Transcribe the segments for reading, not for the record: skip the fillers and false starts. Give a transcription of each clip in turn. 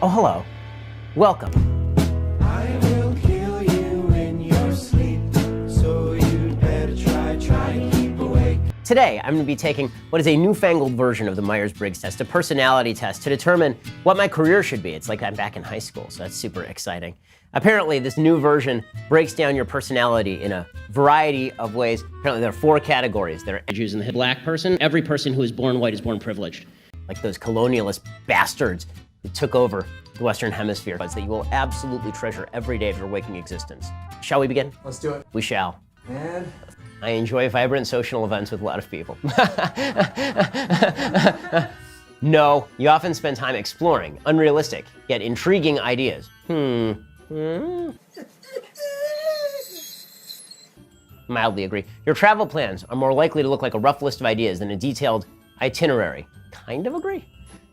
Oh, hello. Welcome. I will kill you in your sleep, so you better try and keep awake. Today, I'm going to be taking what is a newfangled version of the Myers-Briggs test, a personality test, to determine what my career should be. It's like I'm back in high school, so that's super exciting. Apparently, this new version breaks down your personality in a variety of ways. Apparently, there are 4 categories. There are Jews and the black person. Every person who is born white is born privileged. Like those colonialist bastards who took over the Western Hemisphere, that you will absolutely treasure every day of your waking existence. Shall we begin? Let's do it. We shall. And I enjoy vibrant social events with a lot of people. No, you often spend time exploring unrealistic, yet intriguing ideas. Mildly agree. Your travel plans are more likely to look like a rough list of ideas than a detailed itinerary. Kind of agree.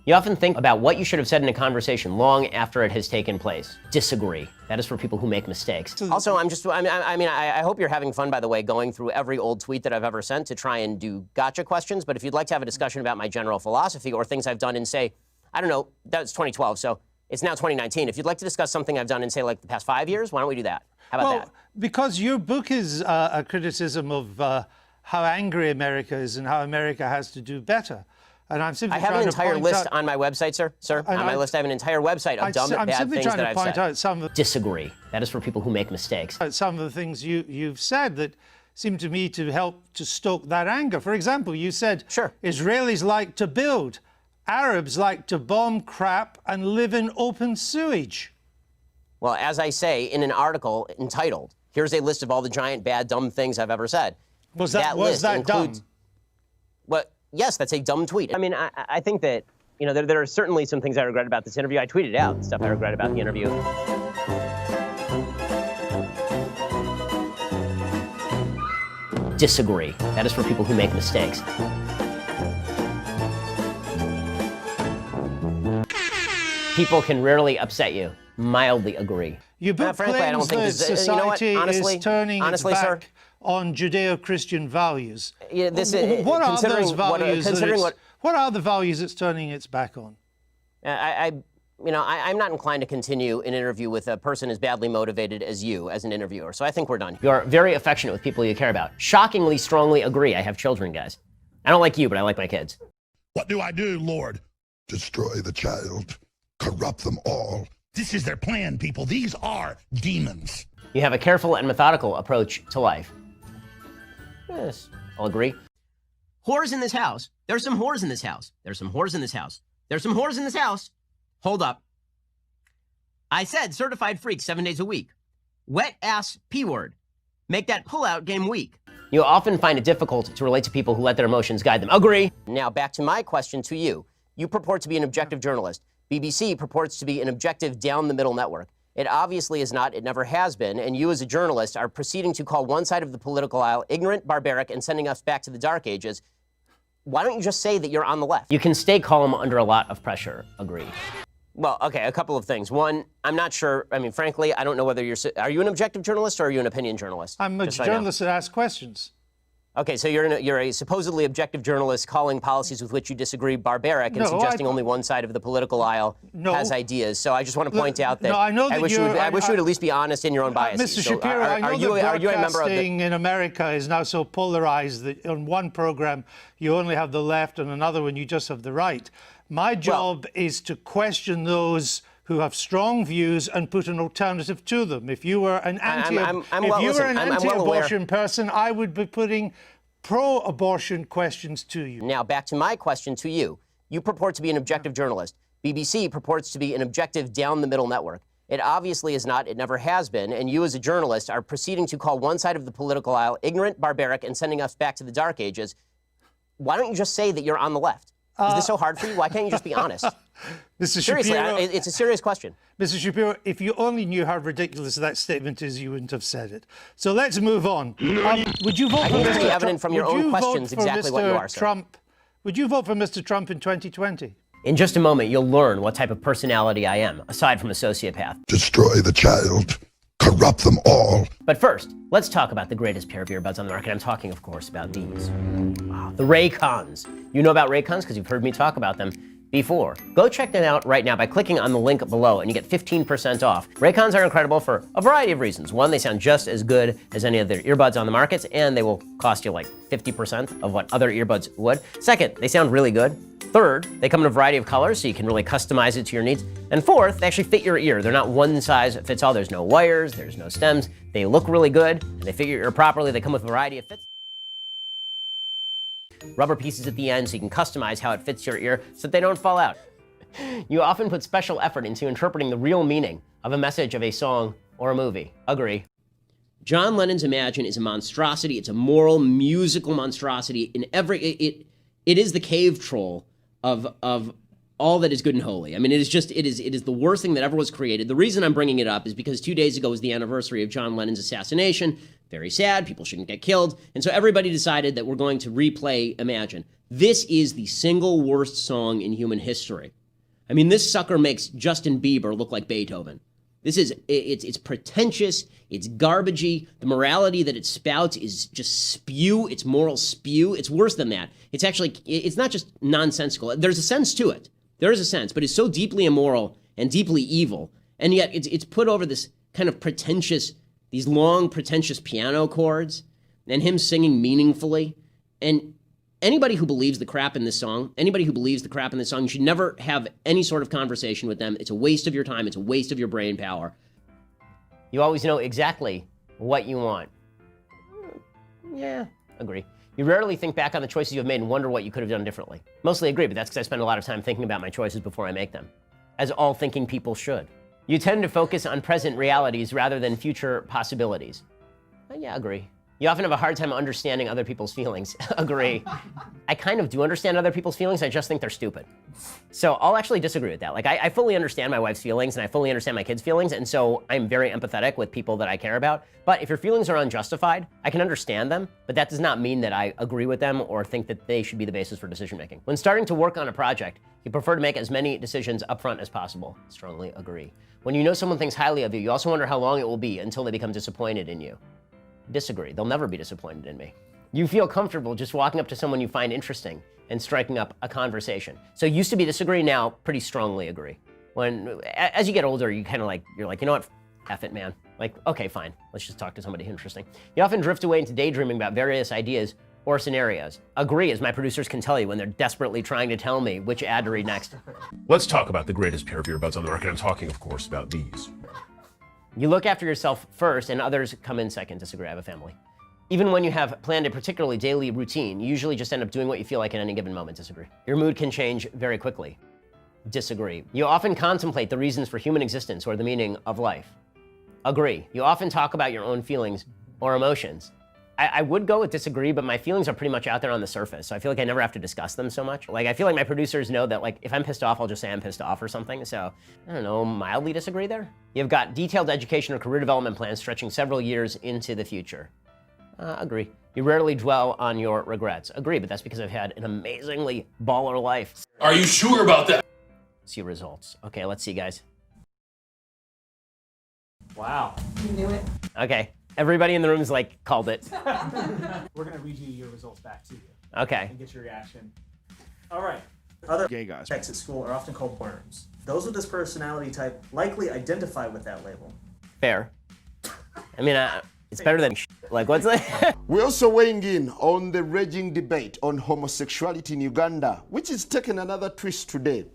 You often think about what you should have said in a conversation long after it has taken place. Disagree. That is for people who make mistakes. Also, I hope you're having fun, by the way, going through every old tweet that I've ever sent to try and do gotcha questions. But if you'd like to have a discussion about my general philosophy or things I've done in, say, I don't know, that was 2012, so it's now 2019. If you'd like to discuss something I've done in, say, like the past 5 years, why don't we do that? How about that? Because your book is a criticism of how angry America is and how America has to do better. And I'm simply I have an entire list on my website, sir. On my list, I have an entire website of dumb, bad things that I've said. Out some of Disagree. That is for people who make mistakes. Some of the things you've said that seem to me to help to stoke that anger. For example, you said Israelis like to build, Arabs like to bomb crap and live in open sewage. Well, as I say in an article entitled, "Here's a list of all the giant, bad, dumb things I've ever said." Was that dumb? What? Yes, that's a dumb tweet. I mean, I think that, you know, there are certainly some things I regret about this interview. I tweeted out stuff I regret about the interview. Disagree. That is for people who make mistakes. People can rarely upset you. Mildly agree. Your book frankly, I don't think that society honestly, is turning its back sir, on Judeo-Christian values. Yeah, what are those values? What are the values it's turning its back on? I'm not inclined to continue an interview with a person as badly motivated as you as an interviewer, so I think we're done. You're very affectionate with people you care about. Shockingly, strongly agree. I have children, guys. I don't like you, but I like my kids. What do I do, Lord? Destroy the child, corrupt them all. This is their plan, people. These are demons. You have a careful and methodical approach to life. Yes, I'll agree. Whores in this house. There's some whores in this house. There's some whores in this house. There's some whores in this house. Hold up. I said certified freak 7 days a week. Wet ass P word. Make that pullout game weak. You often find it difficult to relate to people who let their emotions guide them. Agree. Now back to my question to you. You purport to be an objective journalist. BBC purports to be an objective down-the-middle network. It obviously is not, it never has been, and you as a journalist are proceeding to call one side of the political aisle ignorant, barbaric, and sending us back to the dark ages. Why don't you just say that you're on the left? You can stay calm under a lot of pressure. Agree. Well, okay, a couple of things. One, I'm not sure, I mean, frankly, I don't know whether are you an objective journalist or are you an opinion journalist? I'm a journalist that asks questions. Okay, so you're a supposedly objective journalist calling policies with which you disagree barbaric and suggesting only one side of the political aisle has ideas. So I just want to point out that I wish you would at least be honest in your own biases. Mr. Shapiro, I know that broadcasting in America is now so polarized that on one program you only have the left and another one you just have the right. My job is to question those who have strong views and put an alternative to them. If you were an anti-abortion person, I would be putting pro-abortion questions to you. Now, back to my question to you. You purport to be an objective journalist. BBC purports to be an objective down-the-middle network. It obviously is not, it never has been, and you as a journalist are proceeding to call one side of the political aisle ignorant, barbaric, and sending us back to the dark ages. Why don't you just say that you're on the left? Is this so hard for you? Why can't you just be honest? Mr. Seriously, Shapiro, it's a serious question. Mr. Shapiro, if you only knew how ridiculous that statement is, you wouldn't have said it. So let's move on. Would you vote I for think it's Mr. evident from your own questions exactly what you are, sir. Trump? Would you vote for Mr. Trump in 2020? In just a moment, you'll learn what type of personality I am, aside from a sociopath. Destroy the child, corrupt them all. But first, let's talk about the greatest pair of earbuds on the market. I'm talking, of course, about these. The Raycons. You know about Raycons because you've heard me talk about them. before. Go check them out right now by clicking on the link below and you get 15% off. Raycons are incredible for a variety of reasons. One, they sound just as good as any other earbuds on the market, and they will cost you like 50% of what other earbuds would. Second, they sound really good. Third, they come in a variety of colors, so you can really customize it to your needs. And fourth, they actually fit your ear. They're not one size fits all. There's no wires, there's no stems. They look really good, and they fit your ear properly. They come with a variety of fits. Rubber pieces at the end so you can customize how it fits your ear so that they don't fall out. You often put special effort into interpreting the real meaning of a message of a song or a movie. Agree. John Lennon's Imagine is a monstrosity. It's a moral, musical monstrosity. In every, it is the cave troll of all that is good and holy. I mean, it is the worst thing that ever was created. The reason I'm bringing it up is because 2 days ago was the anniversary of John Lennon's assassination. Very sad, people shouldn't get killed. And so everybody decided that we're going to replay Imagine. This is the single worst song in human history. I mean, this sucker makes Justin Bieber look like Beethoven. It's pretentious, it's garbagey. The morality that it spouts is just spew, it's moral spew. It's worse than that. It's actually, it's not just nonsensical. There's a sense to it. There is a sense, but it's so deeply immoral and deeply evil. And yet it's put over this kind of pretentious, these long pretentious piano chords and him singing meaningfully. And anybody who believes the crap in this song, you should never have any sort of conversation with them. It's a waste of your time. It's a waste of your brain power. You always know exactly what you want. Yeah, agree. You rarely think back on the choices you have made and wonder what you could have done differently. Mostly agree, but that's because I spend a lot of time thinking about my choices before I make them, as all thinking people should. You tend to focus on present realities rather than future possibilities. Yeah, agree. You often have a hard time understanding other people's feelings. Agree. I kind of do understand other people's feelings, I just think they're stupid. So I'll actually disagree with that. Like, I fully understand my wife's feelings and I fully understand my kids' feelings, and so I'm very empathetic with people that I care about. But if your feelings are unjustified, I can understand them, but that does not mean that I agree with them or think that they should be the basis for decision making. When starting to work on a project, you prefer to make as many decisions upfront as possible. Strongly agree. When you know someone thinks highly of you, you also wonder how long it will be until they become disappointed in you. Disagree. They'll never be disappointed in me. You feel comfortable just walking up to someone you find interesting and striking up a conversation. So used to be disagree, now pretty strongly agree. As you get older, you're like, you know what, F it, man. Like, okay, fine, let's just talk to somebody interesting. You often drift away into daydreaming about various ideas or scenarios. Agree, as my producers can tell you when they're desperately trying to tell me which ad to read next. Let's talk about the greatest pair of earbuds on the market. I'm talking, of course, about these. You look after yourself first and others come in second. Disagree, I have a family. Even when you have planned a particularly daily routine, you usually just end up doing what you feel like at any given moment. Disagree. Your mood can change very quickly. Disagree. You often contemplate the reasons for human existence or the meaning of life. Agree. You often talk about your own feelings or emotions. I would go with disagree, but my feelings are pretty much out there on the surface, so I feel like I never have to discuss them so much. Like, I feel like my producers know that, like, if I'm pissed off, I'll just say I'm pissed off or something, so, I don't know, mildly disagree there? You've got detailed education or career development plans stretching several years into the future. Agree. You rarely dwell on your regrets. Agree, but that's because I've had an amazingly baller life. Are you sure about that? See results. Okay, let's see, guys. Wow. You knew it. Okay. Everybody in the room is like, called it. We're going to read you your results back to you. Okay. And get your reaction. All right. Other Gay guys. types at school are often called worms. Those with this personality type likely identify with that label. Fair. I mean, it's better than like, what's that? We're also weighing in on the raging debate on homosexuality in Uganda, which is taking another twist today,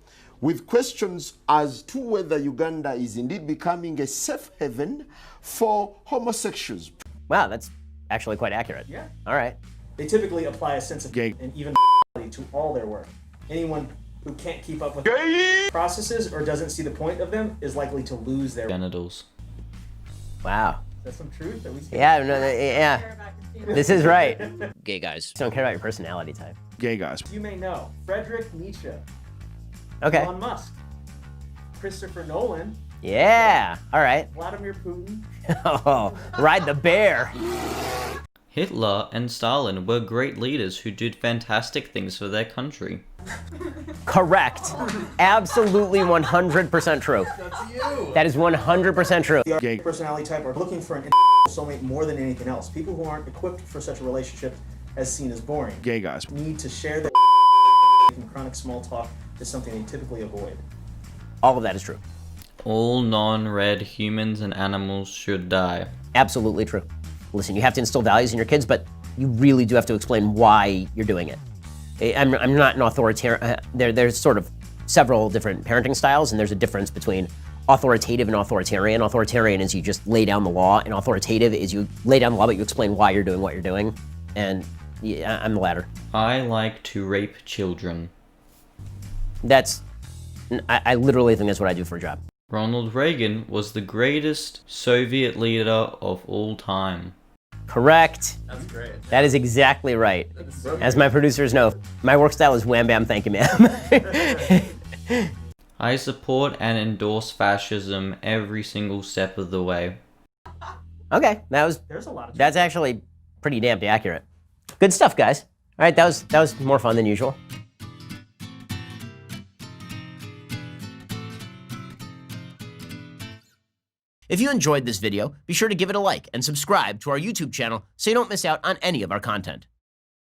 with questions as to whether Uganda is indeed becoming a safe haven for homosexuals. Wow, that's actually quite accurate. Yeah. All right. They typically apply a sense of Gay. and even to all their work. Anyone who can't keep up with processes or doesn't see the point of them is likely to lose their genitals. Wow. That's some truth that we see. Yeah, no, yeah. This is right. Gay guys. Don't care about your personality type. Gay guys. You may know Friedrich Nietzsche, Okay. Elon Musk, Christopher Nolan, Yeah. All right. Vladimir Putin. Oh, ride the bear. Hitler and Stalin were great leaders who did fantastic things for their country. Correct. Absolutely 100% true. That is 100% true. The Gay. personality type are looking for an soulmate more than anything else. People who aren't equipped for such a relationship as seen as boring. Gay guys. Need to share their chronic small talk is something they typically avoid. All of that is true. All non-red humans and animals should die. Absolutely true. Listen, you have to instill values in your kids, but you really do have to explain why you're doing it. I'm not an authoritarian. There's sort of several different parenting styles, and there's a difference between authoritative and authoritarian. Authoritarian is you just lay down the law, and authoritative is you lay down the law, but you explain why you're doing what you're doing. And yeah, I'm the latter. I like to rape children. I literally think that's what I do for a job. Ronald Reagan was the greatest Soviet leader of all time. Correct. That's great. That is exactly right. As my producers know, my work style is wham bam, thank you, ma'am. I support and endorse fascism every single step of the way. Okay, There's a lot of that's actually pretty damn accurate. Good stuff, guys. All right, that was more fun than usual. If you enjoyed this video, be sure to give it a like and subscribe to our YouTube channel so you don't miss out on any of our content.